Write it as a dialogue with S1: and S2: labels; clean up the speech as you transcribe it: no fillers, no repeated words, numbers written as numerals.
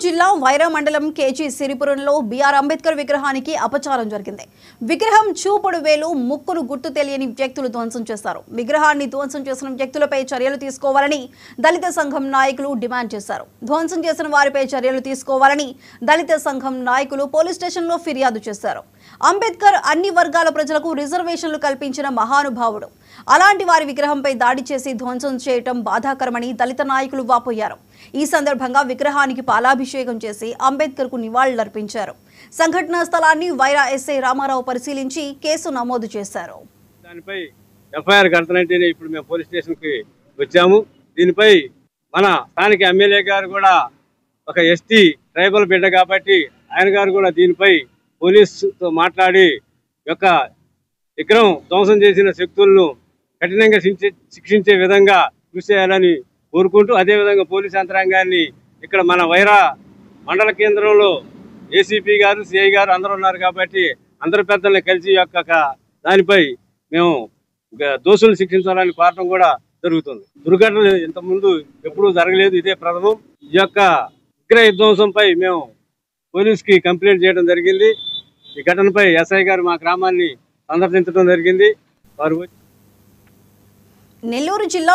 S1: జిల్లా వైరా మండలం KG సిరిపురంలో BR Ambedkar విగ్రహానికి అపచారం జరిగింది. విగ్రహం చూపుడు వేలు ముక్కును గుర్తు తెలియని వ్యక్తులు ధ్వంసం చేశారు. విగ్రహాన్ని ధ్వంసం చేసిన వ్యక్తులపై చర్యలు తీసుకోవాలని దళిత సంఘం నాయకులు డిమాండ్ చేశారు. ధ్వంసం చేసిన వారిపై చర్యలు తీసుకోవాలని దళిత సంఘం నాయకులు పోలీస్ స్టేషన్లో ఫిర్యాదు చేశారు. అంబేద్కర్ అన్ని వర్గాల ప్రజలకు రిజర్వేషన్లు కల్పించిన మహానుభావుడు. అలాంటి వారి విగ్రహంపై దాడి చేసి ధ్వంసం చేయటం బాధాకరమని దళిత నాయకులు వాపోయారు. ఈ సందర్భంగా విగ్రహానికి పాలాభిషేకం చేసి అంబేద్కర్ కు నివాళులర్పించారు. సంఘటనా స్థలాన్ని వైరా ఎస్ఐ రామారావు పరిశీలించి కేసు నమోదు చేశారు.
S2: దానిపై ఎఫ్ఐఆర్ కడతానంటేనే ఇప్పుడు మేము పోలీస్ స్టేషన్ కి వచ్చాము. దీనిపై మన స్థానిక ఎమ్మెల్యే గారు కూడా ఒక ఎస్టీ ట్రైబల్ బిడ్డ కాబట్టి ఆయన గారు కూడా దీనిపై పోలీసుతో మాట్లాడి యొక్క విగ్రహం ధ్వంసం చేసిన శక్తులను కఠినంగా శిక్షించే విధంగా కృషి చేయాలని కోరుకుంటూ, అదేవిధంగా పోలీస్ యంత్రాంగాన్ని ఇక్కడ మన వైరా మండల కేంద్రంలో ఏసీపీ గారు, సిఐ గారు అందరూ ఉన్నారు కాబట్టి అందరు పెద్దల్ని కలిసి యొక్క దానిపై మేము దోషులను శిక్షించాలని కోరటం కూడా జరుగుతుంది. దుర్ఘటనలు ఇంతకుముందు ఎప్పుడూ జరగలేదు, ఇదే ప్రథమం. ఈ యొక్క విగ్రహ విధ్వంసంపై మేము పోలీసుకి కంప్లైంట్ చేయడం జరిగింది. ఈ ఘటనపై ఎస్ఐ గారు మా గ్రామాన్ని సందర్శించడం జరిగింది. వారు
S1: నెల్లూరు జిల్లా